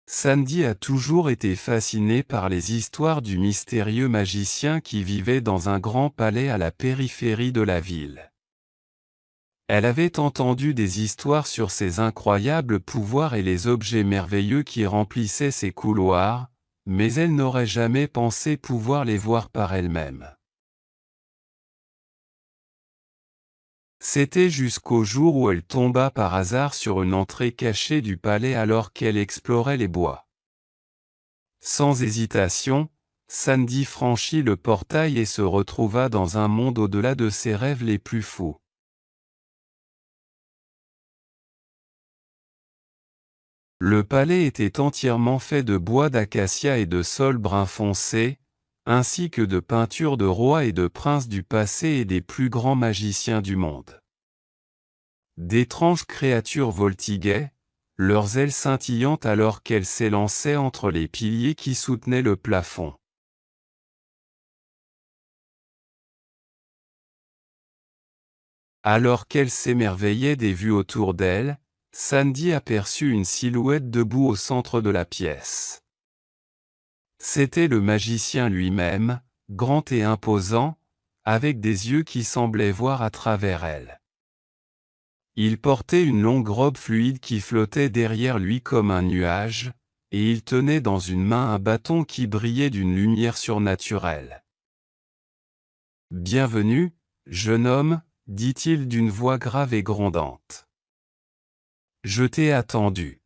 Sandy a toujours été fascinée par les histoires du mystérieux magicien qui vivait dans un grand palais à la périphérie de la ville. Elle avait entendu des histoires sur ses incroyables pouvoirs et les objets merveilleux qui remplissaient ses couloirs, mais elle n'aurait jamais pensé pouvoir les voir par elle-même. C'était jusqu'au jour où elle tomba par hasard sur une entrée cachée du palais alors qu'elle explorait les bois. Sans hésitation, Sandy franchit le portail et se retrouva dans un monde au-delà de ses rêves les plus fous. Le palais était entièrement fait de bois d'acacia et de sol brun foncé, ainsi que de peintures de rois et de princes du passé et des plus grands magiciens du monde. D'étranges créatures voltiguaient, leurs ailes scintillantes alors qu'elles s'élançaient entre les piliers qui soutenaient le plafond. Alors qu'elle s'émerveillait des vues autour d'elle, Sandy aperçut une silhouette debout au centre de la pièce. C'était le magicien lui-même, grand et imposant, avec des yeux qui semblaient voir à travers elle. Il portait une longue robe fluide qui flottait derrière lui comme un nuage, et il tenait dans une main un bâton qui brillait d'une lumière surnaturelle. « Bienvenue, jeune homme, dit-il d'une voix grave et grondante. Je t'ai attendu. »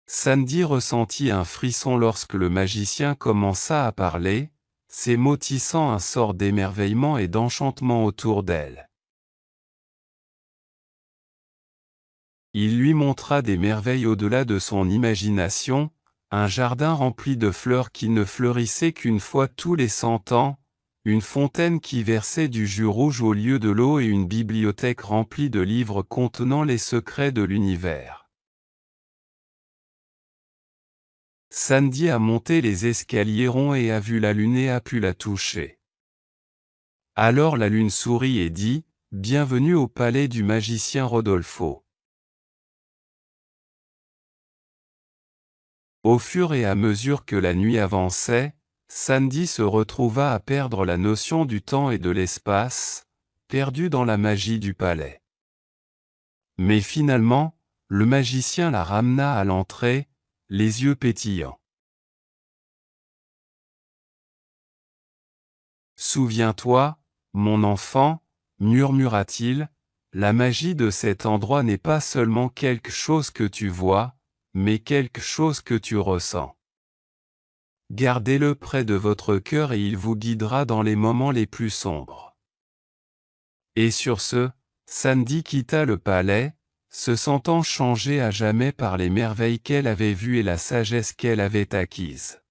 Sandy ressentit un frisson lorsque le magicien commença à parler, ses mots tissant un sort d'émerveillement et d'enchantement autour d'elle. Il lui montra des merveilles au-delà de son imagination, un jardin rempli de fleurs qui ne fleurissaient qu'une fois tous les 100 ans, une fontaine qui versait du jus rouge au lieu de l'eau et une bibliothèque remplie de livres contenant les secrets de l'univers. Sandy a monté les escaliers ronds et a vu la lune et a pu la toucher. Alors la lune sourit et dit « Bienvenue au palais du magicien Rodolfo. » Au fur et à mesure que la nuit avançait, Sandy se retrouva à perdre la notion du temps et de l'espace, perdue dans la magie du palais. Mais finalement, le magicien la ramena à l'entrée, les yeux pétillants. « Souviens-toi, mon enfant, murmura-t-il, la magie de cet endroit n'est pas seulement quelque chose que tu vois, mais quelque chose que tu ressens. Gardez-le près de votre cœur et il vous guidera dans les moments les plus sombres. » Et sur ce, Sandy quitta le palais, se sentant changée à jamais par les merveilles qu'elle avait vues et la sagesse qu'elle avait acquise.